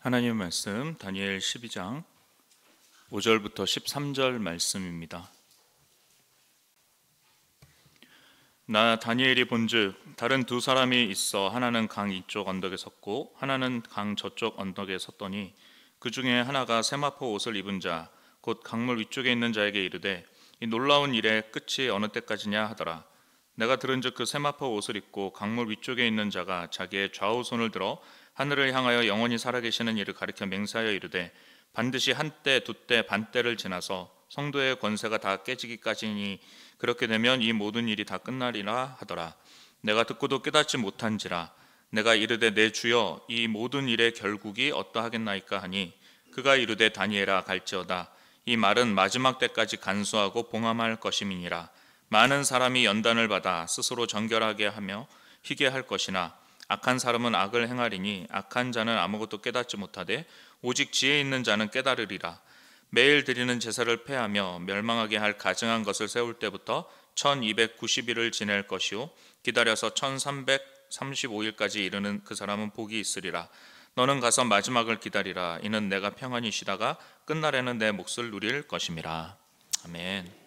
하나님의 말씀 다니엘 12장 5절부터 13절 말씀입니다. 나 다니엘이 본즉 다른 두 사람이 있어 하나는 강 이쪽 언덕에 섰고 하나는 강 저쪽 언덕에 섰더니 그 중에 하나가 세마포 옷을 입은 자 곧 강물 위쪽에 있는 자에게 이르되 이 놀라운 일의 끝이 어느 때까지냐 하더라. 내가 들은즉 그 세마포 옷을 입고 강물 위쪽에 있는 자가 자기의 좌우 손을 들어 하늘을 향하여 영원히 살아계시는 이를 가리켜 맹세하여 이르되 반드시 한때 두때 반때를 지나서 성도의 권세가 다 깨지기까지니 그렇게 되면 이 모든 일이 다 끝나리라 하더라. 내가 듣고도 깨닫지 못한지라. 내가 이르되 내 주여 이 모든 일의 결국이 어떠하겠나이까 하니 그가 이르되 다니엘아 갈지어다. 이 말은 마지막 때까지 간수하고 봉함할 것임이니라. 많은 사람이 연단을 받아 스스로 정결하게 하며 희게 할 것이나 악한 사람은 악을 행하리니 악한 자는 아무것도 깨닫지 못하되 오직 지혜 있는 자는 깨달으리라. 매일 드리는 제사를 폐하며 멸망하게 할 가증한 것을 세울 때부터 1290일을 지낼 것이요 기다려서 1335일까지 이르는 그 사람은 복이 있으리라. 너는 가서 마지막을 기다리라. 이는 내가 평안히 쉬다가 끝날에는 내 몫을 누릴 것임이라. 아멘.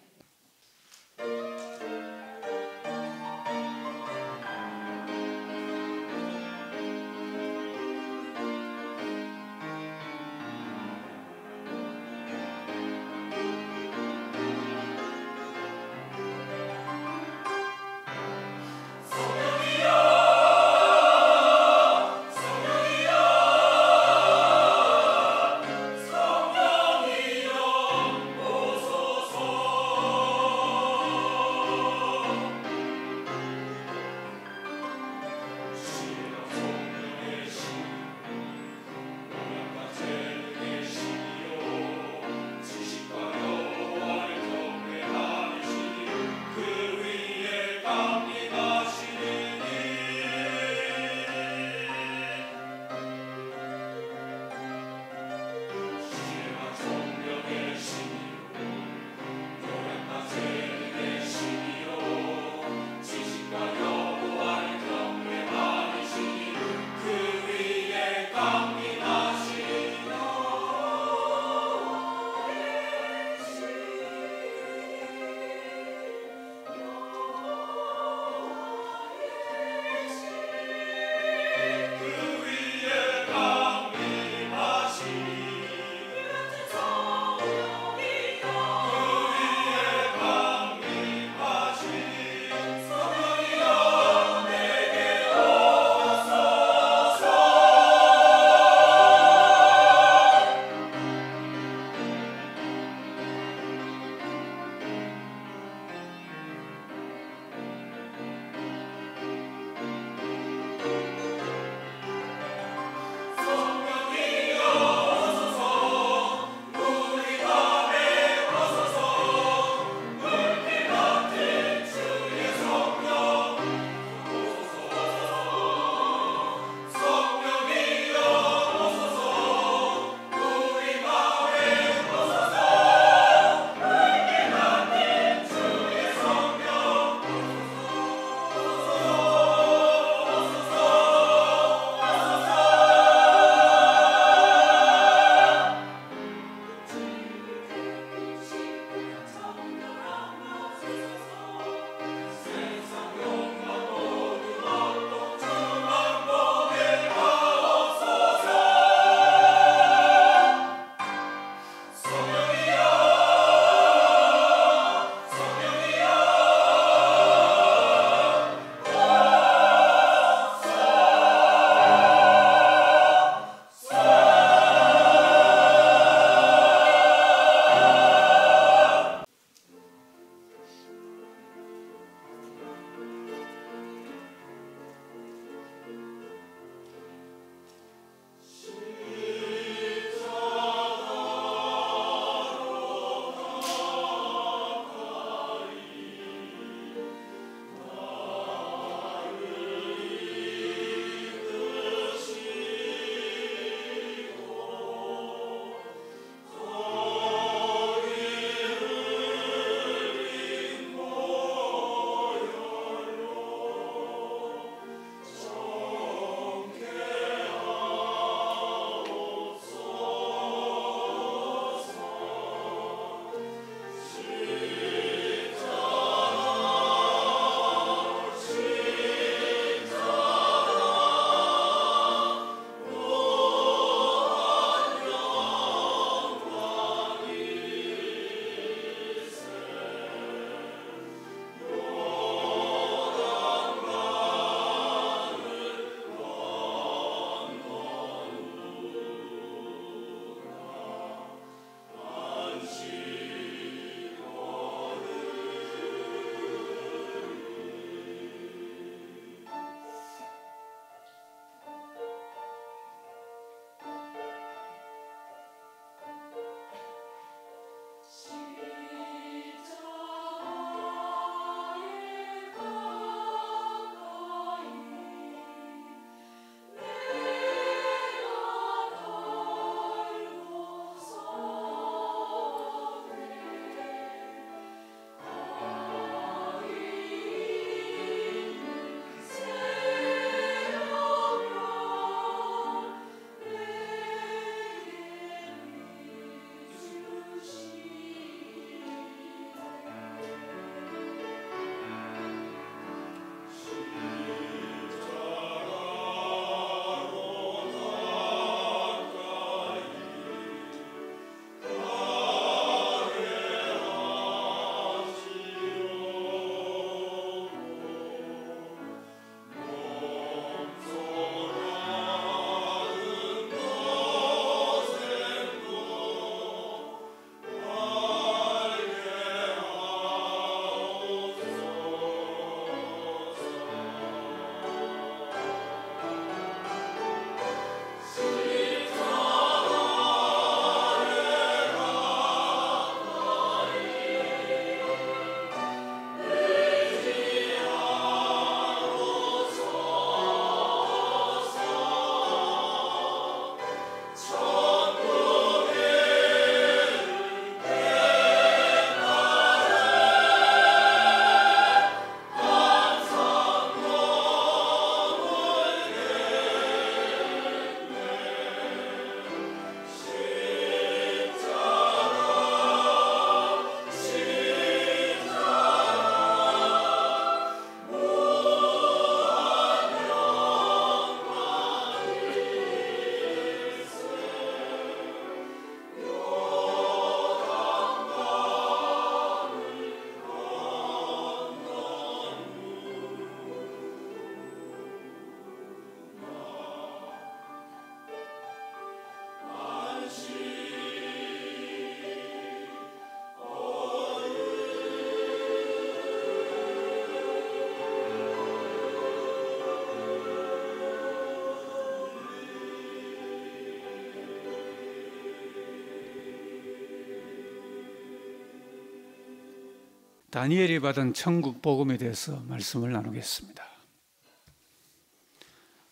다니엘이 받은 천국 복음에 대해서 말씀을 나누겠습니다.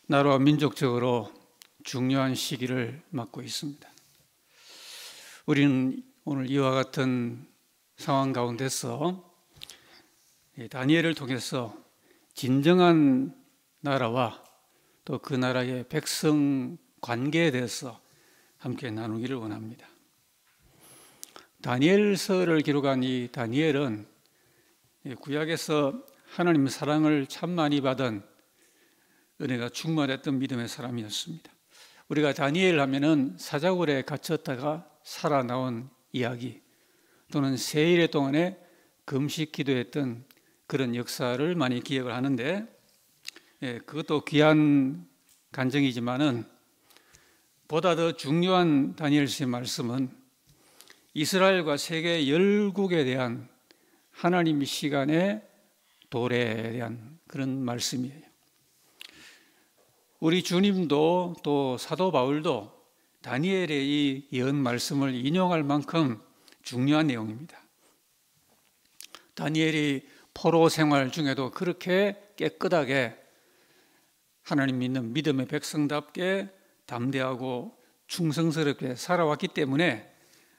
나라와 민족적으로 중요한 시기를 맞고 있습니다. 우리는 오늘 이와 같은 상황 가운데서 다니엘을 통해서 진정한 나라와 또 그 나라의 백성 관계에 대해서 함께 나누기를 원합니다. 다니엘서를 기록한 이 다니엘은 구약에서 하나님 사랑을 참 많이 받은 은혜가 충만했던 믿음의 사람이었습니다. 우리가 다니엘 하면은 사자굴에 갇혔다가 살아나온 이야기 또는 세일의 동안에 금식 기도했던 그런 역사를 많이 기억을 하는데, 그것도 귀한 간증이지만은 보다 더 중요한 다니엘서의 말씀은 이스라엘과 세계 열국에 대한 하나님의 시간의 도래에 대한 그런 말씀이에요. 우리 주님도 또 사도 바울도 다니엘의 이 예언 말씀을 인용할 만큼 중요한 내용입니다. 다니엘이 포로 생활 중에도 그렇게 깨끗하게 하나님 믿는 믿음의 백성답게 담대하고 충성스럽게 살아왔기 때문에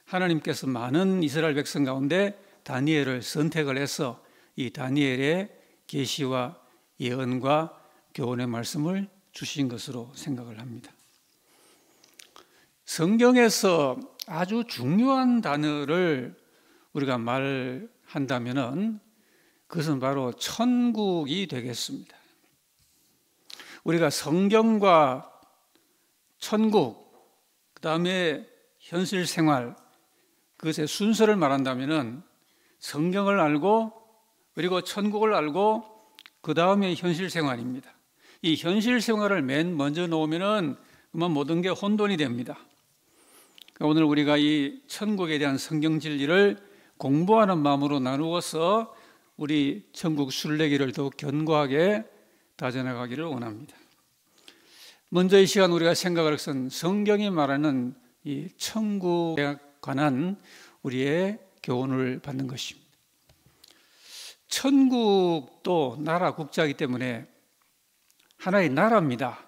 하나님께서 많은 이스라엘 백성 가운데 다니엘을 선택을 해서 이 다니엘의 계시와 예언과 교훈의 말씀을 주신 것으로 생각을 합니다. 성경에서 아주 중요한 단어를 우리가 말한다면은 그것은 바로 천국이 되겠습니다. 우리가 성경과 천국, 그 다음에 현실 생활, 그것의 순서를 말한다면은 성경을 알고 그리고 천국을 알고 그 다음에 현실 생활입니다. 이 현실 생활을 맨 먼저 놓으면은 그만 모든 게 혼돈이 됩니다. 오늘 우리가 이 천국에 대한 성경 진리를 공부하는 마음으로 나누어서 우리 천국 순례기를 더욱 견고하게 다져나가기를 원합니다. 먼저 이 시간 우리가 생각할 것은 성경이 말하는 이 천국에 관한 우리의 교훈을 받는 것입니다. 천국도 나라 국자이기 때문에 하나의 나라입니다.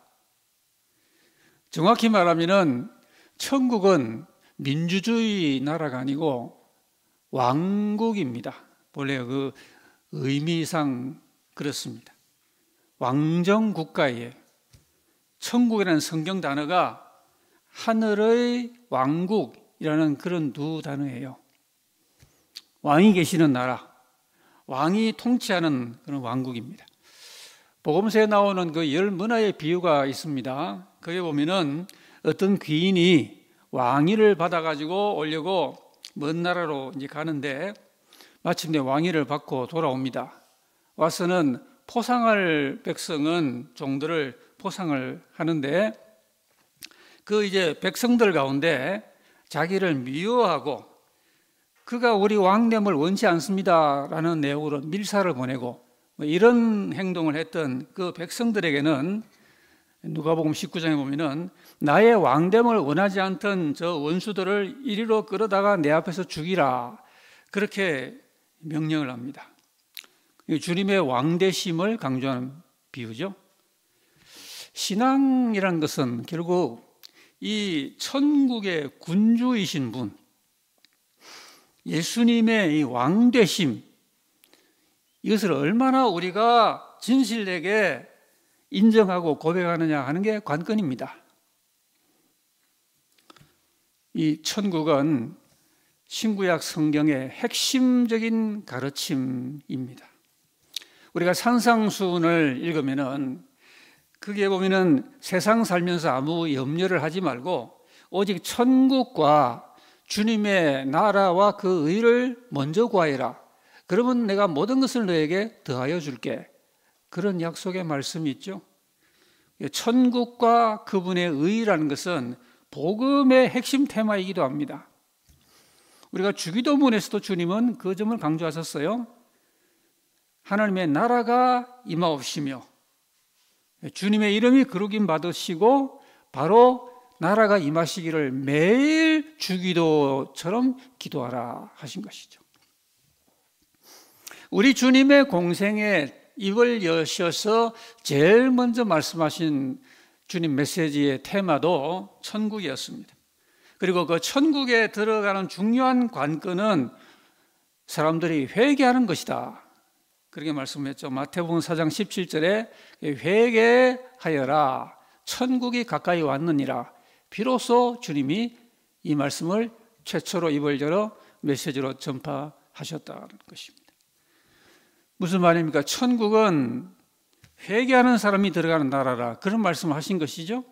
정확히 말하면 천국은 민주주의 나라가 아니고 왕국입니다. 원래 그 의미상 그렇습니다. 왕정 국가에 천국이라는 성경 단어가 하늘의 왕국이라는 그런 두 단어예요. 왕이 계시는 나라, 왕이 통치하는 그런 왕국입니다. 복음서에 나오는 그 열 문화의 비유가 있습니다. 거기에 보면은 어떤 귀인이 왕위를 받아가지고 오려고 먼 나라로 이제 가는데 마침내 왕위를 받고 돌아옵니다. 와서는 포상할 백성은 종들을 포상을 하는데 그 이제 백성들 가운데 자기를 미워하고 그가 우리 왕됨을 원치 않습니다라는 내용으로 밀사를 보내고 이런 행동을 했던 그 백성들에게는 누가복음 19장에 보면은 나의 왕됨을 원하지 않던 저 원수들을 이리로 끌어다가 내 앞에서 죽이라 그렇게 명령을 합니다. 주님의 왕되심을 강조하는 비유죠. 신앙이라는 것은 결국 이 천국의 군주이신 분, 예수님의 이 왕되심, 이것을 얼마나 우리가 진실되게 인정하고 고백하느냐 하는 게 관건입니다. 이 천국은 신구약 성경의 핵심적인 가르침입니다. 우리가 산상수훈을 읽으면은 거기에 보면은 세상 살면서 아무 염려를 하지 말고 오직 천국과 주님의 나라와 그 의를 먼저 구하여라. 그러면 내가 모든 것을 너에게 더하여 줄게. 그런 약속의 말씀이 있죠. 천국과 그분의 의라는 것은 복음의 핵심 테마이기도 합니다. 우리가 주기도문에서도 주님은 그 점을 강조하셨어요. 하나님의 나라가 임하옵시며 주님의 이름이 거룩임 받으시고 바로 나라가 임하시기를 매일 주기도처럼 기도하라 하신 것이죠. 우리 주님의 공생에 입을 여셔서 제일 먼저 말씀하신 주님 메시지의 테마도 천국이었습니다. 그리고 그 천국에 들어가는 중요한 관건은 사람들이 회개하는 것이다. 그렇게 말씀했죠. 마태복음 4장 17절에 회개하여라. 천국이 가까이 왔느니라. 비로소 주님이 이 말씀을 최초로 입을 열어 메시지로 전파하셨다는 것입니다. 무슨 말입니까? 천국은 회개하는 사람이 들어가는 나라라. 그런 말씀을 하신 것이죠.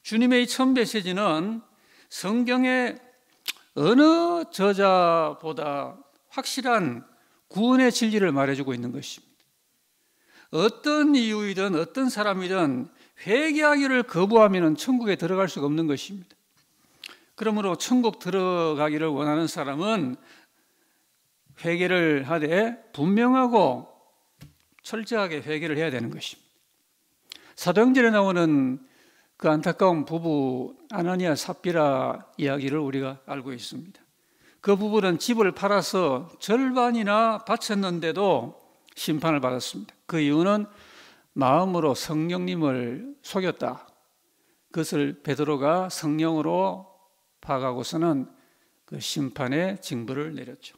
주님의 이 첫 메시지는 성경의 어느 저자보다 확실한 구원의 진리를 말해주고 있는 것입니다. 어떤 이유이든 어떤 사람이든 회개하기를 거부하면 천국에 들어갈 수가 없는 것입니다. 그러므로 천국 들어가기를 원하는 사람은 회개를 하되 분명하고 철저하게 회개를 해야 되는 것입니다. 사도행전에 나오는 그 안타까운 부부 아나니아 삽비라 이야기를 우리가 알고 있습니다. 그 부부는 집을 팔아서 절반이나 바쳤는데도 심판을 받았습니다. 그 이유는 마음으로 성령님을 속였다. 그것을 베드로가 성령으로 파악하고서는 그 심판의 징벌을 내렸죠.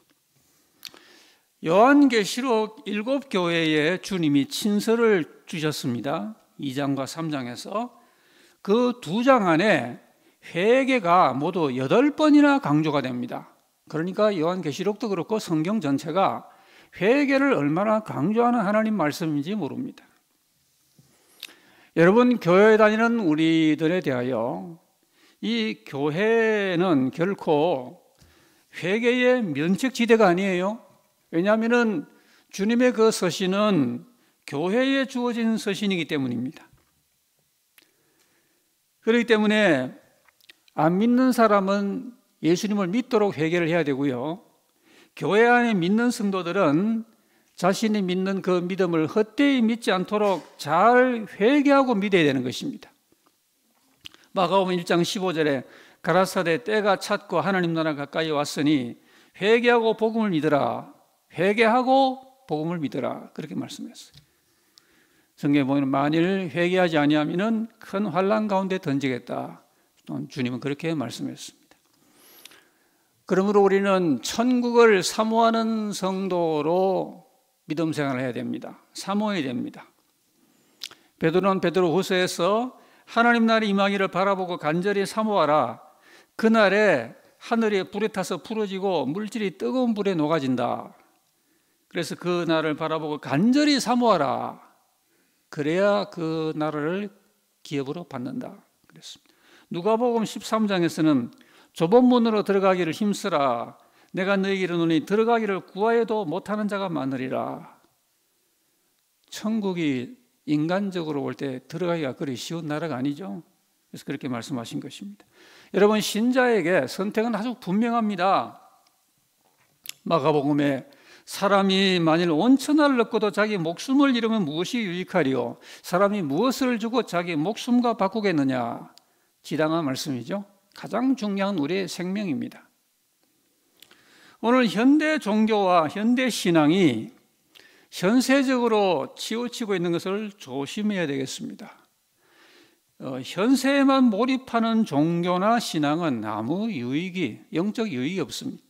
요한계시록 7교회에 주님이 친서를 주셨습니다. 2장과 3장에서 그 2장 안에 회개가 모두 8번이나 강조가 됩니다. 그러니까 요한계시록도 그렇고 성경 전체가 회개를 얼마나 강조하는 하나님 말씀인지 모릅니다. 여러분, 교회에 다니는 우리들에 대하여 이 교회는 결코 회개의 면책지대가 아니에요. 왜냐하면 주님의 그 서신은 교회에 주어진 서신이기 때문입니다. 그렇기 때문에 안 믿는 사람은 예수님을 믿도록 회개를 해야 되고요. 교회 안에 믿는 성도들은 자신이 믿는 그 믿음을 헛되이 믿지 않도록 잘 회개하고 믿어야 되는 것입니다. 마가복음 1장 15절에 가라사대 때가 찼고 하나님 나라 가까이 왔으니 회개하고 복음을 믿으라. 회개하고 복음을 믿으라. 그렇게 말씀했어요. 성경에 보면 만일 회개하지 아니하면 큰 환난 가운데 던지겠다. 주님은 그렇게 말씀했습니다. 그러므로 우리는 천국을 사모하는 성도로 믿음 생활을 해야 됩니다. 사모해야 됩니다. 베드로는 베드로후서에서 하나님 나라의 임하기를 바라보고 간절히 사모하라. 그날에 하늘이 불에 타서 풀어지고 물질이 뜨거운 불에 녹아진다. 그래서 그 날을 바라보고 간절히 사모하라. 그래야 그 나라를 기업으로 받는다. 그랬습니다. 누가복음 13장에서는 좁은 문으로 들어가기를 힘쓰라. 내가 너에게 이르노니 들어가기를 구하여도 못하는 자가 많으리라. 천국이 인간적으로 올 때 들어가기가 그리 쉬운 나라가 아니죠. 그래서 그렇게 말씀하신 것입니다. 여러분, 신자에게 선택은 아주 분명합니다. 마가복음에 사람이 만일 온천을 얻고도 자기 목숨을 잃으면 무엇이 유익하리요? 사람이 무엇을 주고 자기 목숨과 바꾸겠느냐? 지당한 말씀이죠. 가장 중요한 우리의 생명입니다. 오늘 현대 종교와 현대 신앙이 현세적으로 치우치고 있는 것을 조심해야 되겠습니다. 현세에만 몰입하는 종교나 신앙은 아무 영적 유익이 없습니다.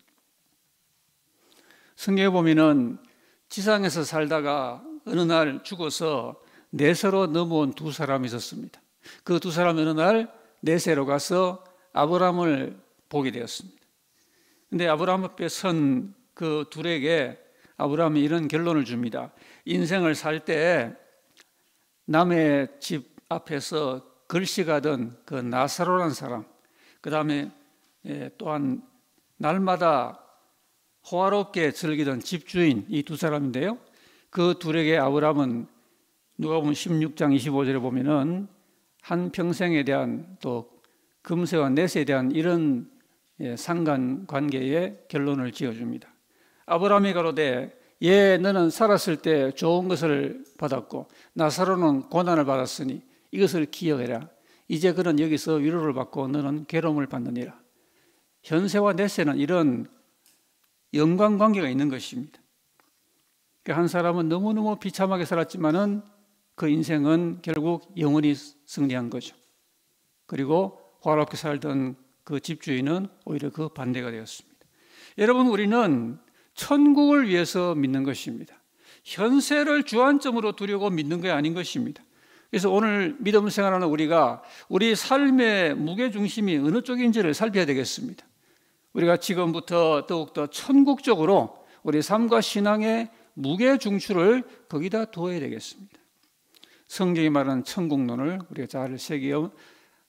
성경에 보면은 지상에서 살다가 어느 날 죽어서 내세로 넘어온 2사람이 있었습니다. 그 2사람이 어느 날 내세로 가서 아브라함을 보게 되었습니다. 근데 아브라함 앞에 선 그 둘에게 아브라함이 이런 결론을 줍니다. 인생을 살 때 남의 집 앞에서 글씨가던 그 나사로라는 사람, 그 다음에 또한 날마다 호화롭게 즐기던 집주인, 이 2사람인데요. 그 둘에게 아브라함은 누가복음 16장 25절에 보면은 한 평생에 대한 또 금세와 넷에 대한 이런 상관관계의 결론을 지어줍니다. 아브라함이 가로되 너는 살았을 때 좋은 것을 받았고 나사로는 고난을 받았으니 이것을 기억해라. 이제 그는 여기서 위로를 받고 너는 괴로움을 받느니라. 현세와 넷세는 이런 연관관계가 있는 것입니다. 한 사람은 너무너무 비참하게 살았지만은 그 인생은 결국 영원히 승리한 거죠. 그리고 화롭게 살던 그 집주인은 오히려 그 반대가 되었습니다. 여러분, 우리는 천국을 위해서 믿는 것입니다. 현세를 주안점으로 두려고 믿는 게 아닌 것입니다. 그래서 오늘 믿음 생활하는 우리가 우리 삶의 무게중심이 어느 쪽인지를 살펴야 되겠습니다. 우리가 지금부터 더욱더 천국적으로 우리 삶과 신앙의 무게중추를 거기다 두어야 되겠습니다. 성경이 말하는 천국론을 우리가 잘 새겨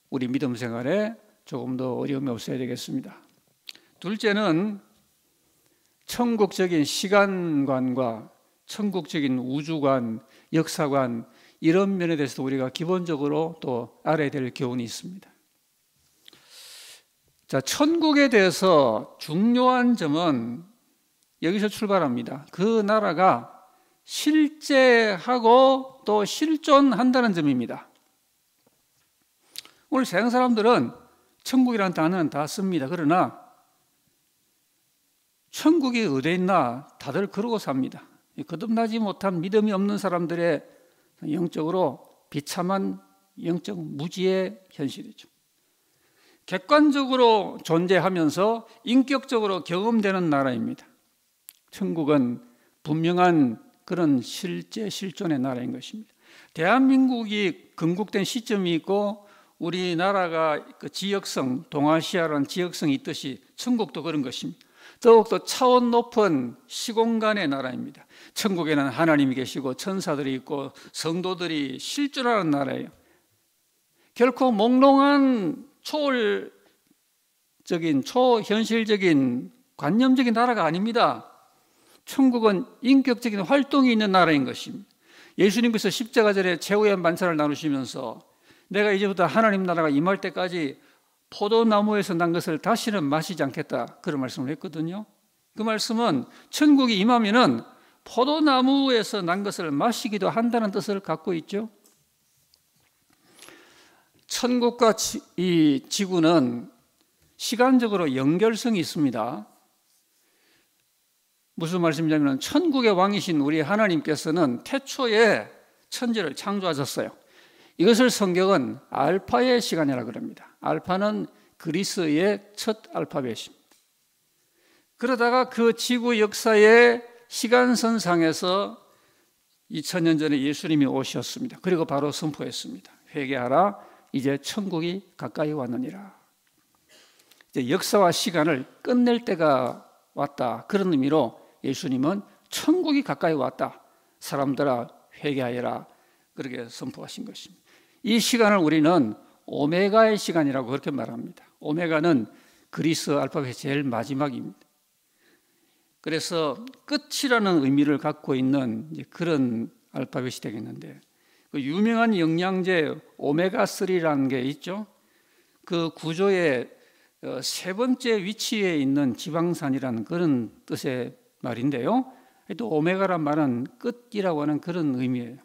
우리 믿음 생활에 조금 더 어려움이 없어야 되겠습니다. 둘째는 천국적인 시간관과 천국적인 우주관, 역사관, 이런 면에 대해서 우리가 기본적으로 또 알아야 될 교훈이 있습니다. 자, 천국에 대해서 중요한 점은 여기서 출발합니다. 그 나라가 실제하고 또 실존한다는 점입니다. 오늘 세상 사람들은 천국이라는 단어는 다 씁니다. 그러나 천국이 어디에 있나 다들 그러고 삽니다. 거듭나지 못한 믿음이 없는 사람들의 영적으로 비참한 영적 무지의 현실이죠. 객관적으로 존재하면서 인격적으로 경험되는 나라입니다. 천국은 분명한 그런 실존의 나라인 것입니다. 대한민국이 건국된 시점이 있고 우리나라가 그 지역성, 동아시아라는 지역성이 있듯이 천국도 그런 것입니다. 더욱더 차원 높은 시공간의 나라입니다. 천국에는 하나님이 계시고 천사들이 있고 성도들이 실존하는 나라예요. 결코 몽롱한 초현실적인 관념적인 나라가 아닙니다. 천국은 인격적인 활동이 있는 나라인 것입니다. 예수님께서 십자가절에 최후의 만찬을 나누시면서 내가 이제부터 하나님 나라가 임할 때까지 포도나무에서 난 것을 다시는 마시지 않겠다, 그런 말씀을 했거든요. 그 말씀은 천국이 임하면은 포도나무에서 난 것을 마시기도 한다는 뜻을 갖고 있죠. 천국과 이 지구는 시간적으로 연결성이 있습니다. 무슨 말씀이냐면 천국의 왕이신 우리 하나님께서는 태초에 천지를 창조하셨어요. 이것을 성경은 알파의 시간이라고 그럽니다. 알파는 그리스의 첫 알파벳입니다. 그러다가 그 지구 역사의 시간선상에서 2000년 전에 예수님이 오셨습니다. 그리고 바로 선포했습니다. 회개하라, 이제 천국이 가까이 왔느니라. 이제 역사와 시간을 끝낼 때가 왔다, 그런 의미로 예수님은 천국이 가까이 왔다, 사람들아 회개하여라, 그렇게 선포하신 것입니다. 이 시간을 우리는 오메가의 시간이라고 그렇게 말합니다. 오메가는 그리스 알파벳의 제일 마지막입니다. 그래서 끝이라는 의미를 갖고 있는 그런 알파벳이 되겠는데, 그 유명한 영양제 오메가3라는 게 있죠. 그 구조의 세 번째 위치에 있는 지방산이라는 그런 뜻의 말인데요. 또 오메가란 말은 끝이라고 하는 그런 의미예요.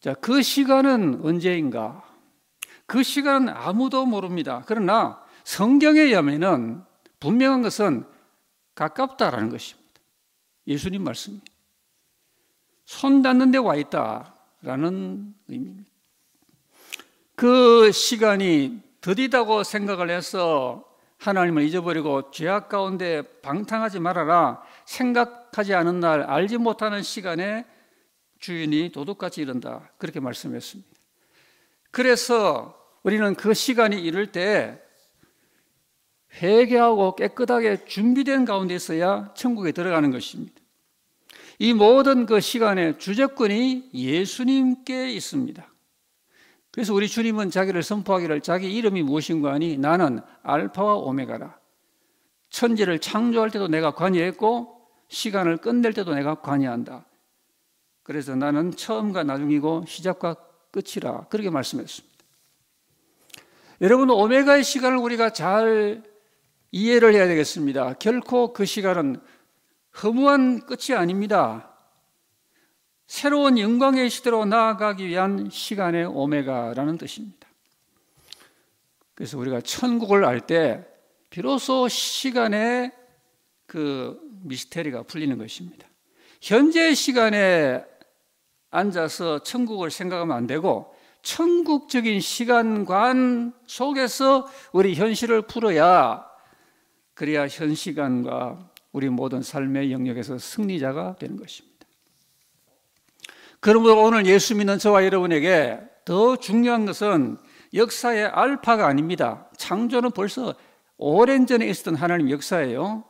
자, 그 시간은 언제인가? 그 시간은 아무도 모릅니다. 그러나 성경에 의하면은 분명한 것은 가깝다라는 것입니다. 예수님 말씀이 손 닿는 데 와 있다라는 의미입니다. 그 시간이 더디다고 생각을 해서 하나님을 잊어버리고 죄악 가운데 방탕하지 말아라 생각하지 않은 날, 알지 못하는 시간에 주인이 도둑같이 이른다, 그렇게 말씀했습니다. 그래서 우리는 그 시간이 이를 때 회개하고 깨끗하게 준비된 가운데 있어야 천국에 들어가는 것입니다. 이 모든 그 시간의 주재권이 예수님께 있습니다. 그래서 우리 주님은 자기를 선포하기를 자기 이름이 무엇인가 하니 나는 알파와 오메가라. 천지를 창조할 때도 내가 관여했고 시간을 끝낼 때도 내가 관여한다. 그래서 나는 처음과 나중이고 시작과 끝이라, 그렇게 말씀했습니다. 여러분, 오메가의 시간을 우리가 잘 이해를 해야 되겠습니다. 결코 그 시간은 허무한 끝이 아닙니다. 새로운 영광의 시대로 나아가기 위한 시간의 오메가라는 뜻입니다. 그래서 우리가 천국을 알 때 비로소 시간의 그 미스테리가 풀리는 것입니다. 현재 시간에 앉아서 천국을 생각하면 안 되고 천국적인 시간관 속에서 우리 현실을 풀어야 그래야 현 시간과 우리 모든 삶의 영역에서 승리자가 되는 것입니다. 그러므로 오늘 예수 믿는 저와 여러분에게 더 중요한 것은 역사의 알파가 아닙니다. 창조는 벌써 오랜 전에 있었던 하나님 역사예요.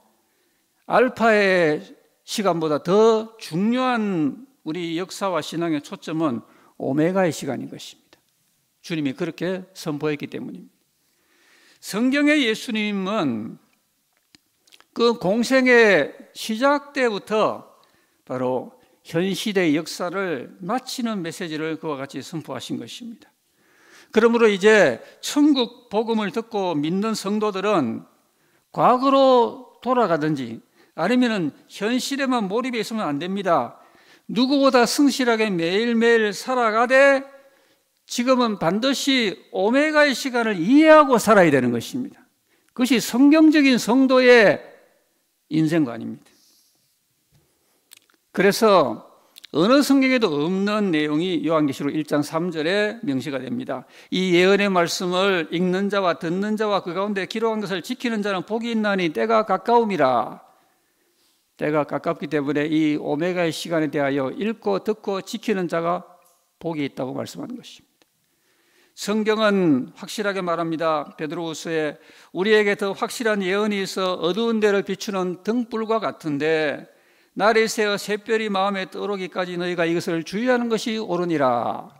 알파의 시간보다 더 중요한 우리 역사와 신앙의 초점은 오메가의 시간인 것입니다. 주님이 그렇게 선포했기 때문입니다. 성경의 예수님은 그 공생의 시작 때부터 바로 현 시대의 역사를 마치는 메시지를 그와 같이 선포하신 것입니다. 그러므로 이제 천국 복음을 듣고 믿는 성도들은 과거로 돌아가든지 아니면 현 시대만 몰입해 있으면 안 됩니다. 누구보다 성실하게 매일매일 살아가되 지금은 반드시 오메가의 시간을 이해하고 살아야 되는 것입니다. 그것이 성경적인 성도의 인생관입니다. 그래서 어느 성경에도 없는 내용이 요한계시록 1장 3절에 명시가 됩니다. 이 예언의 말씀을 읽는 자와 듣는 자와 그 가운데 기록한 것을 지키는 자는 복이 있나니 때가 가까움이라. 때가 가깝기 때문에 이 오메가의 시간에 대하여 읽고 듣고 지키는 자가 복이 있다고 말씀하는 것입니다. 성경은 확실하게 말합니다. 베드로후서에 우리에게 더 확실한 예언이 있어 어두운 데를 비추는 등불과 같은데 날이 새어 샛별이 마음에 떠오르기까지 너희가 이것을 주의하는 것이 옳으니라.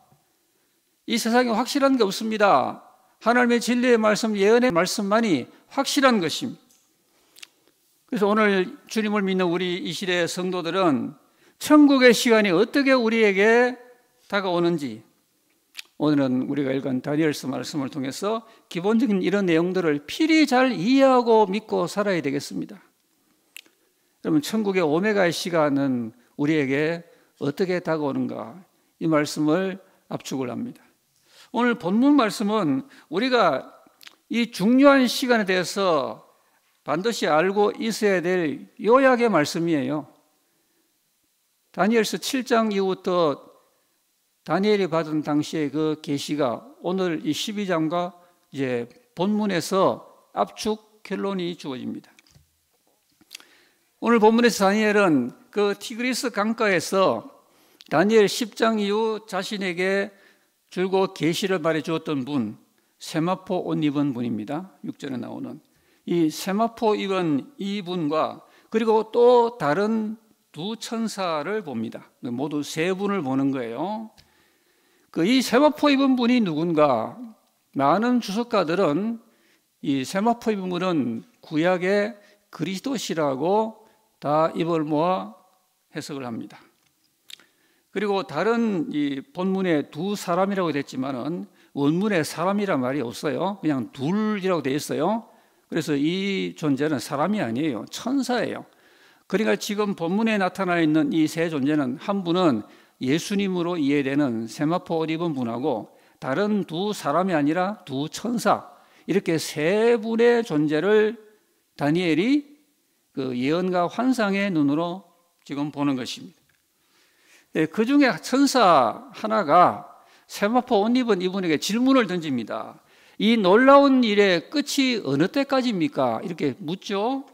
이 세상에 확실한 게 없습니다. 하나님의 진리의 말씀, 예언의 말씀만이 확실한 것입니다. 그래서 오늘 주님을 믿는 우리 이 시대의 성도들은 천국의 시간이 어떻게 우리에게 다가오는지 오늘은 우리가 읽은 다니엘서 말씀을 통해서 기본적인 이런 내용들을 필히 잘 이해하고 믿고 살아야 되겠습니다. 여러분, 천국의 오메가의 시간은 우리에게 어떻게 다가오는가, 이 말씀을 압축을 합니다. 오늘 본문 말씀은 우리가 이 중요한 시간에 대해서 반드시 알고 있어야 될 요약의 말씀이에요. 다니엘서 7장 이후부터 다니엘이 받은 당시의 그 계시가 오늘 이 12장과 이제 본문에서 압축 결론이 주어집니다. 오늘 본문에서 다니엘은 그 티그리스 강가에서 다니엘 10장 이후 자신에게 줄곧 계시를 말해 주었던 분, 세마포 옷 입은 분입니다. 6절에 나오는 이 세마포 입은 이 분과 그리고 또 다른 두 천사를 봅니다. 모두 세 분을 보는 거예요. 이 세마포 입은 분이 누군가? 많은 주석가들은 이 세마포 입은 분은 구약의 그리스도시라고 다 입을 모아 해석을 합니다. 그리고 다른 이 본문에 두 사람이라고 됐지만은 원문에 사람이란 말이 없어요. 그냥 둘이라고 되어 있어요. 그래서 이 존재는 사람이 아니에요. 천사예요. 그러니까 지금 본문에 나타나 있는 이 세 존재는 한 분은 예수님으로 이해되는 세마포 옷 입은 분하고 다른 두 사람이 아니라 두 천사, 이렇게 세 분의 존재를 다니엘이 그 예언과 환상의 눈으로 지금 보는 것입니다. 그 중에 천사 하나가 세마포 옷 입은 이분에게 질문을 던집니다. 이 놀라운 일의 끝이 어느 때까지입니까? 이렇게 묻죠.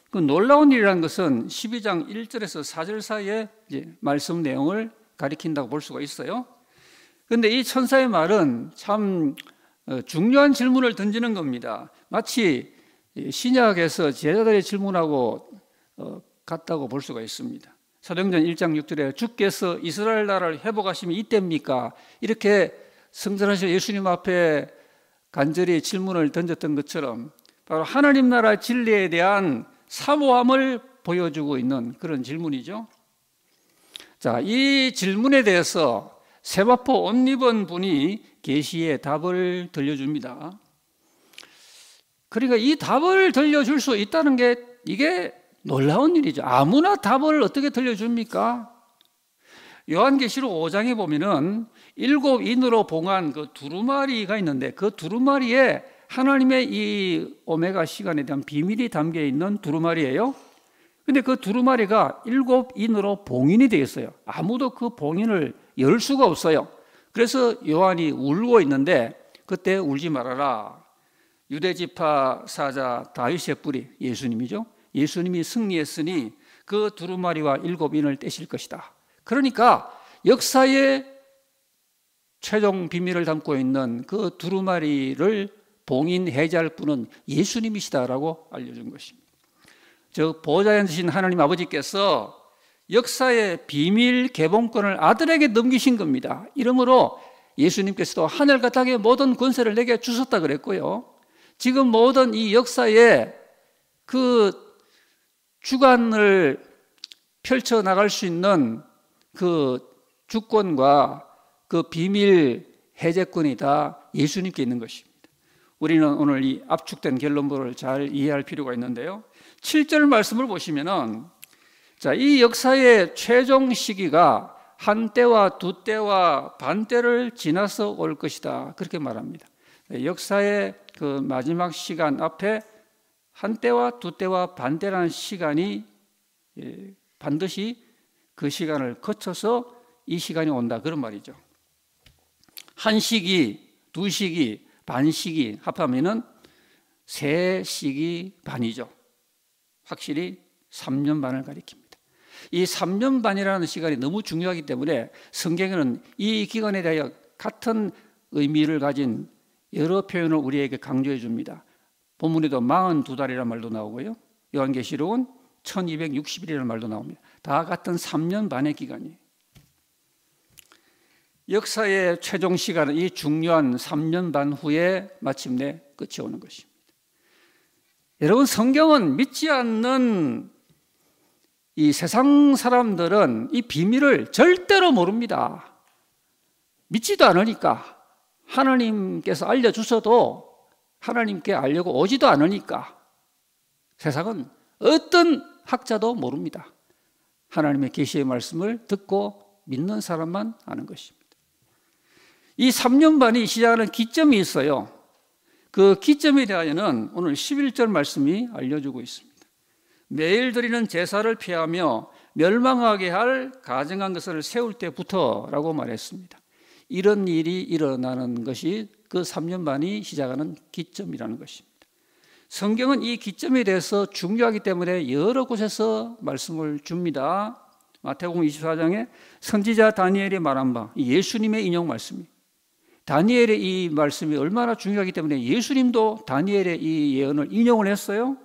그 놀라운 일이라는 것은 12장 1절에서 4절 사이에 이제 말씀 내용을 가리킨다고 볼 수가 있어요. 그런데 이 천사의 말은 참 중요한 질문을 던지는 겁니다. 마치 신약에서 제자들의 질문하고 같다고 볼 수가 있습니다. 사도행전 1장 6절에 주께서 이스라엘 나라를 회복하심이 이때입니까? 이렇게 성전하신 예수님 앞에 간절히 질문을 던졌던 것처럼 바로 하나님 나라 진리에 대한 사모함을 보여주고 있는 그런 질문이죠. 자, 이 질문에 대해서 세마포 옷 입은 분이 계시의 답을 들려줍니다. 그러니까 이 답을 들려줄 수 있다는 게 이게 놀라운 일이죠. 아무나 답을 어떻게 들려줍니까? 요한계시록 5장에 보면은 7 인으로 봉한 그 두루마리가 있는데 그 두루마리에 하나님의 이 오메가 시간에 대한 비밀이 담겨 있는 두루마리예요. 근데 그 두루마리가 7인으로 봉인이 되어 있어요. 아무도 그 봉인을 열 수가 없어요. 그래서 요한이 울고 있는데 그때 울지 말아라. 유대지파 사자 다윗의 뿌리, 예수님이죠. 예수님이 승리했으니 그 두루마리와 7인을 떼실 것이다. 그러니까 역사의 최종 비밀을 담고 있는 그 두루마리를 봉인 해제할 분은 예수님이시다라고 알려준 것입니다. 저 보좌에 앉으신 하나님 아버지께서 역사의 비밀 개봉권을 아들에게 넘기신 겁니다. 이러므로 예수님께서도 하늘과 땅의 모든 권세를 내게 주셨다 그랬고요. 지금 모든 이 역사의 그 주관을 펼쳐나갈 수 있는 그 주권과 그 비밀 해제권이 다 예수님께 있는 것입니다. 우리는 오늘 이 압축된 결론부를 잘 이해할 필요가 있는데요. 7절 말씀을 보시면은 자, 이 역사의 최종 시기가 한때와 두때와 반때를 지나서 올 것이다. 그렇게 말합니다. 역사의 그 마지막 시간 앞에 한때와 두때와 반때라는 시간이 반드시 그 시간을 거쳐서 이 시간이 온다. 그런 말이죠. 한 시기, 두 시기, 반 시기 합하면은 3시기 반이죠. 확실히 3년 반을 가리킵니다. 이 3년 반이라는 시간이 너무 중요하기 때문에 성경에는 이 기간에 대하여 같은 의미를 가진 여러 표현을 우리에게 강조해 줍니다. 본문에도 42달이라는 말도 나오고요. 요한계시록은 1260일이라는 말도 나옵니다. 다 같은 3년 반의 기간이에요. 역사의 최종 시간은 이 중요한 3년 반 후에 마침내 끝이 오는 것입니다. 여러분, 성경은 믿지 않는 이 세상 사람들은 이 비밀을 절대로 모릅니다. 믿지도 않으니까, 하나님께서 알려주셔도 하나님께 알려고 오지도 않으니까 세상은 어떤 학자도 모릅니다. 하나님의 계시의 말씀을 듣고 믿는 사람만 아는 것입니다. 이 3년 반이 시작하는 기점이 있어요. 그 기점에 대하여는 오늘 11절 말씀이 알려주고 있습니다. 매일 드리는 제사를 피하며 멸망하게 할 가증한 것을 세울 때부터라고 말했습니다. 이런 일이 일어나는 것이 그 3년 반이 시작하는 기점이라는 것입니다. 성경은 이 기점에 대해서 중요하기 때문에 여러 곳에서 말씀을 줍니다. 마태복음 24장에 선지자 다니엘이 말한 바, 예수님의 인용 말씀이, 다니엘의 이 말씀이 얼마나 중요하기 때문에 예수님도 다니엘의 이 예언을 인용을 했어요.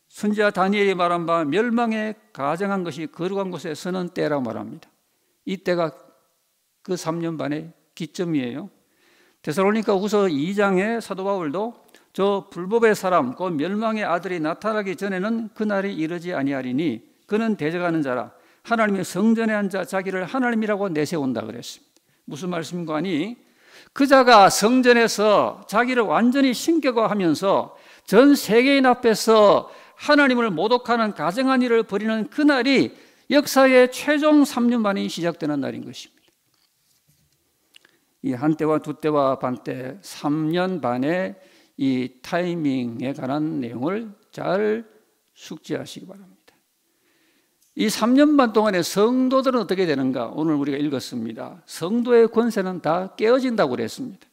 선지자 다니엘이 말한 바 멸망에 가증한 것이 거룩한 곳에 서는 때라고 말합니다. 이 때가 그 3년 반의 기점이에요. 데살로니가 후서 2장에 사도 바울도 저 불법의 사람 곧 멸망의 아들이 나타나기 전에는 그날이 이르지 아니하리니 그는 대적하는 자라 하나님의 성전에 앉아 자기를 하나님이라고 내세운다 그랬습니다. 무슨 말씀인가 하니 그 자가 성전에서 자기를 완전히 신격화하면서 전 세계인 앞에서 하나님을 모독하는 가증한 일을 벌이는 그날이 역사의 최종 3년 반이 시작되는 날인 것입니다. 이 한때와 두때와 반때 3년 반의 이 타이밍에 관한 내용을 잘 숙지하시기 바랍니다. 이 3년 반 동안에 성도들은 어떻게 되는가? 오늘 우리가 읽었습니다. 성도의 권세는 다 깨어진다고 그랬습니다.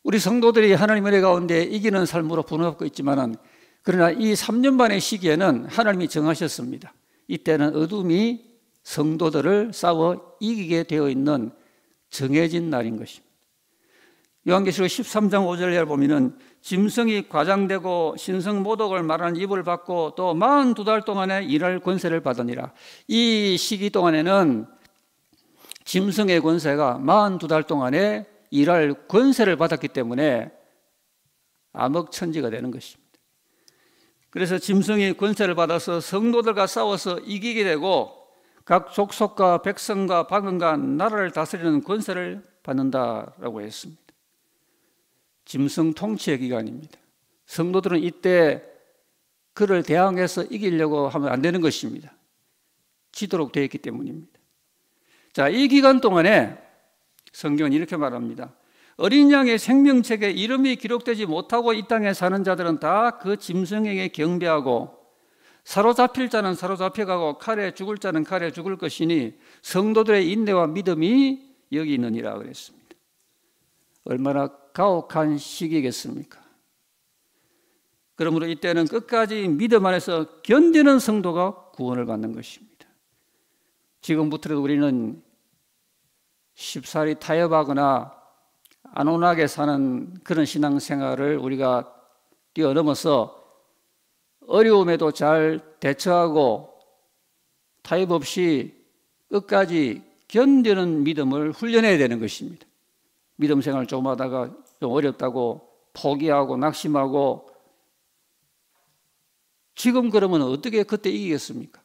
우리 성도들이 하나님의 은혜 가운데 이기는 삶으로 분업하고 있지만은 그러나 이 3년 반의 시기에는 하나님이 정하셨습니다. 이때는 어둠이 성도들을 싸워 이기게 되어 있는 정해진 날인 것입니다. 요한계시록 13장 5절에 보면은 짐승이 과장되고 신성 모독을 말하는 입을 받고 또 42달 동안에 일할 권세를 받으니라. 이 시기 동안에는 짐승의 권세가 42달 동안에 일할 권세를 받았기 때문에 암흑천지가 되는 것입니다. 그래서 짐승이 권세를 받아서 성도들과 싸워서 이기게 되고 각 족속과 백성과 박원과 나라를 다스리는 권세를 받는다라고 했습니다. 짐승 통치의 기간입니다. 성도들은 이때 그를 대항해서 이기려고 하면 안 되는 것입니다. 지도록 되어 있기 때문입니다. 자, 이 기간 동안에 성경은 이렇게 말합니다. 어린 양의 생명책에 이름이 기록되지 못하고 이 땅에 사는 자들은 다 그 짐승에게 경배하고 사로잡힐 자는 사로잡혀가고 칼에 죽을 자는 칼에 죽을 것이니 성도들의 인내와 믿음이 여기 있느니라 그랬습니다. 얼마나 가혹한 시기겠습니까? 그러므로 이때는 끝까지 믿음 안에서 견디는 성도가 구원을 받는 것입니다. 지금부터라도 우리는 쉽사리 타협하거나 안온하게 사는 그런 신앙생활을 우리가 뛰어넘어서 어려움에도 잘 대처하고 타협 없이 끝까지 견디는 믿음을 훈련해야 되는 것입니다. 믿음 생활을 조금 하다가 좀 어렵다고 포기하고 낙심하고 지금 그러면 어떻게 그때 이기겠습니까?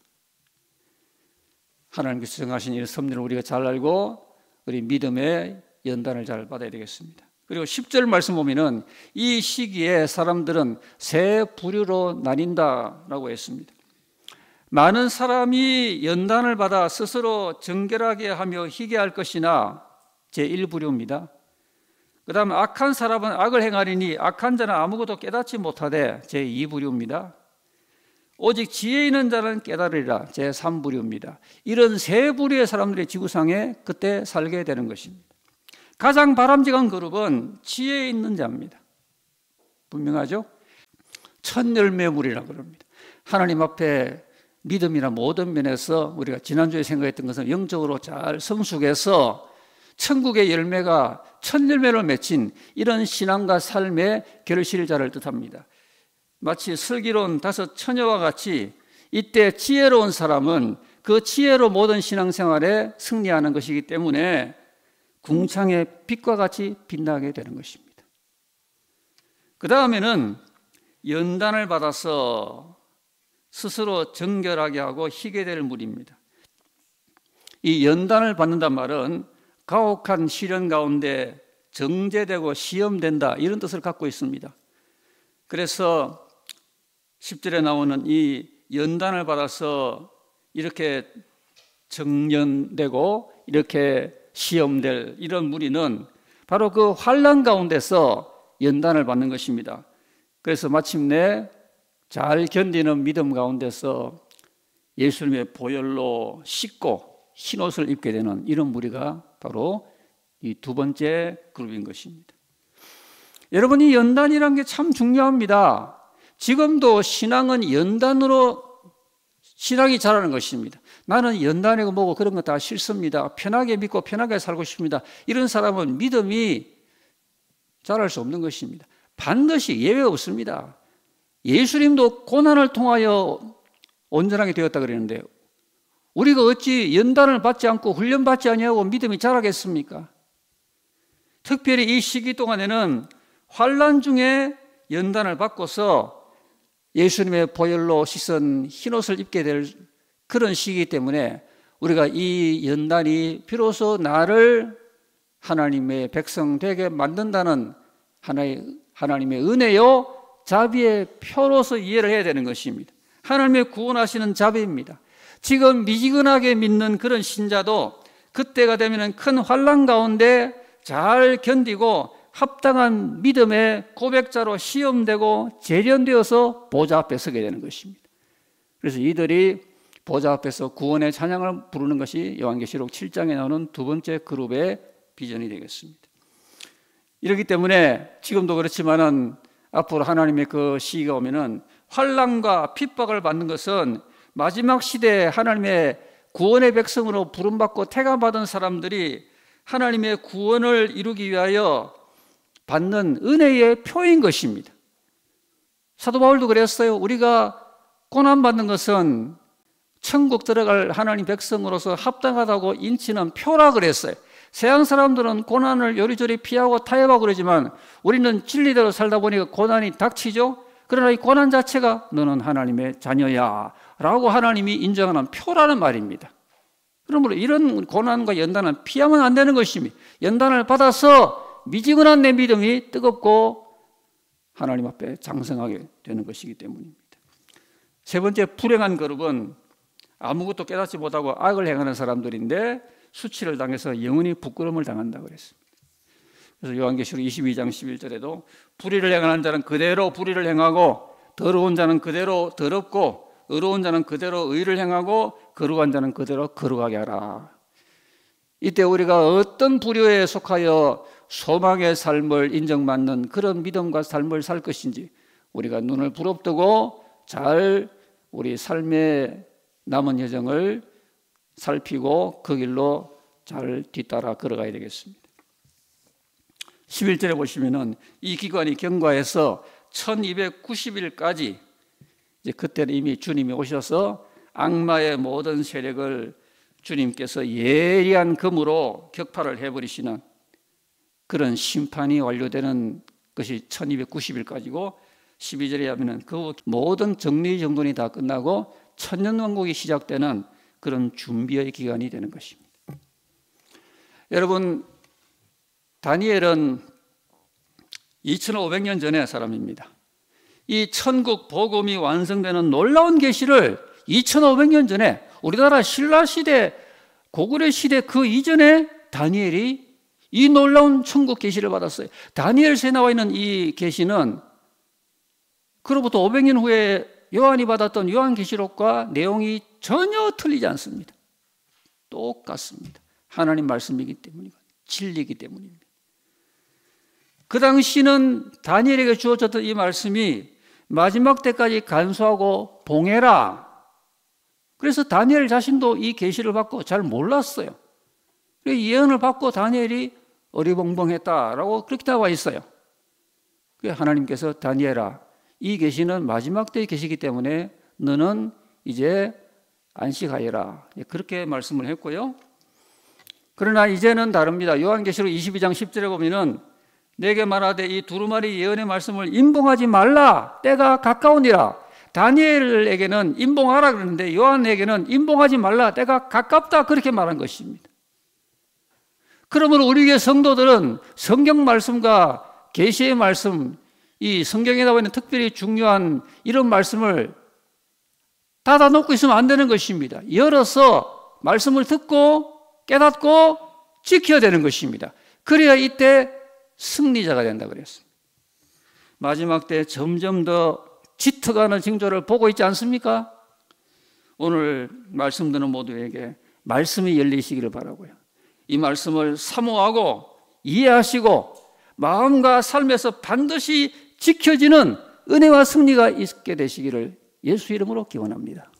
하나님께서 정하신 이 섭리를 우리가 잘 알고 우리 믿음의 연단을 잘 받아야 되겠습니다. 그리고 10절 말씀 보면은 이 시기에 사람들은 세 부류로 나뉜다라고 했습니다. 많은 사람이 연단을 받아 스스로 정결하게 하며 희게할 것이나 제1부류입니다. 그 다음 악한 사람은 악을 행하리니 악한 자는 아무것도 깨닫지 못하되 제2부류입니다. 오직 지혜 있는 자는 깨달으리라 제3부류입니다. 이런 세 부류의 사람들이 지구상에 그때 살게 되는 것입니다. 가장 바람직한 그룹은 지혜 있는 자입니다. 분명하죠? 첫 열매물이라고 그럽니다. 하나님 앞에 믿음이나 모든 면에서 우리가 지난주에 생각했던 것은 영적으로 잘 성숙해서 천국의 열매가 첫 열매를 맺힌 이런 신앙과 삶의 결실자를 뜻합니다. 마치 슬기로운 5 처녀와 같이 이때 지혜로운 사람은 그 지혜로 모든 신앙생활에 승리하는 것이기 때문에 궁창의 빛과 같이 빛나게 되는 것입니다. 그 다음에는 연단을 받아서 스스로 정결하게 하고 희게 될 무리입니다. 이 연단을 받는단 말은 가혹한 시련 가운데 정죄되고 시험된다 이런 뜻을 갖고 있습니다. 그래서 10절에 나오는 이 연단을 받아서 이렇게 정련되고 이렇게 시험될 이런 무리는 바로 그 환난 가운데서 연단을 받는 것입니다. 그래서 마침내 잘 견디는 믿음 가운데서 예수님의 보혈로 씻고 흰옷을 입게 되는 이런 무리가 바로 이 두 번째 그룹인 것입니다. 여러분, 이 연단이라는 게 참 중요합니다. 지금도 신앙은 연단으로 신앙이 자라는 것입니다. 나는 연단이고 뭐고 그런 거 다 싫습니다. 편하게 믿고 편하게 살고 싶습니다. 이런 사람은 믿음이 자랄 수 없는 것입니다. 반드시 예외 없습니다. 예수님도 고난을 통하여 온전하게 되었다 그랬는데 우리가 어찌 연단을 받지 않고 훈련받지 아니하고 믿음이 자라겠습니까? 특별히 이 시기 동안에는 환난 중에 연단을 받고서 예수님의 보혈로 씻은 흰옷을 입게 될 그런 시기이기 때문에 우리가 이 연단이 비로소 나를 하나님의 백성 되게 만든다는 하나님의 은혜요 자비의 표로서 이해를 해야 되는 것입니다. 하나님의 구원하시는 자비입니다. 지금 미지근하게 믿는 그런 신자도 그때가 되면 큰 환난 가운데 잘 견디고 합당한 믿음의 고백자로 시험되고 재련되어서 보좌 앞에 서게 되는 것입니다. 그래서 이들이 보좌 앞에서 구원의 찬양을 부르는 것이 요한계시록 7장에 나오는 두 번째 그룹의 비전이 되겠습니다. 이렇기 때문에 지금도 그렇지만은 앞으로 하나님의 그 시기가 오면은 환난과 핍박을 받는 것은 마지막 시대에 하나님의 구원의 백성으로 부름받고 택함받은 사람들이 하나님의 구원을 이루기 위하여 받는 은혜의 표인 것입니다. 사도 바울도 그랬어요. 우리가 고난받는 것은 천국 들어갈 하나님 백성으로서 합당하다고 인치는 표라 그랬어요. 세상 사람들은 고난을 요리조리 피하고 타협하고 그러지만 우리는 진리대로 살다 보니까 고난이 닥치죠. 그러나 이 고난 자체가 너는 하나님의 자녀야 라고 하나님이 인정하는 표라는 말입니다. 그러므로 이런 고난과 연단은 피하면 안 되는 것입니다. 연단을 받아서 미지근한 내 믿음이 뜨겁고 하나님 앞에 장성하게 되는 것이기 때문입니다. 세 번째 불행한 그룹은 아무것도 깨닫지 못하고 악을 행하는 사람들인데 수치를 당해서 영원히 부끄러움을 당한다고 그랬습니다. 그래서 요한계시록 22장 11절에도 불의를 행하는 자는 그대로 불의를 행하고 더러운 자는 그대로 더럽고 의로운 자는 그대로 의를 행하고 거룩한 자는 그대로 거룩하게 하라. 이때 우리가 어떤 부류에 속하여 소망의 삶을 인정받는 그런 믿음과 삶을 살 것인지 우리가 눈을 부릅뜨고 잘 우리 삶의 남은 여정을 살피고 그 길로 잘 뒤따라 걸어가야 되겠습니다. 11절에 보시면은 이 기간이 경과해서 1290일까지 이제 그때는 이미 주님이 오셔서 악마의 모든 세력을 주님께서 예리한 검으로 격파를 해버리시는 그런 심판이 완료되는 것이 1290일까지고 12절에 하면은 그 모든 정리정돈이 다 끝나고 천년왕국이 시작되는 그런 준비의 기간이 되는 것입니다. 여러분, 다니엘은 2500년 전의 사람입니다. 이 천국 복음이 완성되는 놀라운 계시를 2500년 전에 우리나라 신라시대, 고구려 시대 그 이전에 다니엘이 이 놀라운 천국 계시를 받았어요. 다니엘서에 나와 있는 이 계시는 그로부터 500년 후에 요한이 받았던 요한계시록과 내용이 전혀 틀리지 않습니다. 똑같습니다. 하나님 말씀이기 때문이고 진리이기 때문입니다. 그 당시는 다니엘에게 주어졌던 이 말씀이 마지막 때까지 간수하고 봉해라. 그래서 다니엘 자신도 이 계시를 받고 잘 몰랐어요. 예언을 받고 다니엘이 어리벙벙했다라고 그렇게 나와 있어요. 그래서 하나님께서 다니엘아, 이 계시는 마지막 때의 계시이기 때문에 너는 이제 안식하여라. 그렇게 말씀을 했고요. 그러나 이제는 다릅니다. 요한계시록 22장 10절에 보면은 내게 말하되 이 두루마리 예언의 말씀을 임봉하지 말라. 때가 가까우니라. 다니엘에게는 임봉하라 그러는데 요한에게는 임봉하지 말라. 때가 가깝다. 그렇게 말한 것입니다. 그러므로 우리의 성도들은 성경 말씀과 계시의 말씀, 이 성경에 나와 있는 특별히 중요한 이런 말씀을 닫아놓고 있으면 안 되는 것입니다. 열어서 말씀을 듣고 깨닫고 지켜야 되는 것입니다. 그래야 이때 승리자가 된다 그랬습니다. 마지막 때 점점 더 짙어가는 징조를 보고 있지 않습니까? 오늘 말씀 듣는 모두에게 말씀이 열리시기를 바라고요. 이 말씀을 사모하고 이해하시고 마음과 삶에서 반드시 지켜지는 은혜와 승리가 있게 되시기를 예수 이름으로 기원합니다.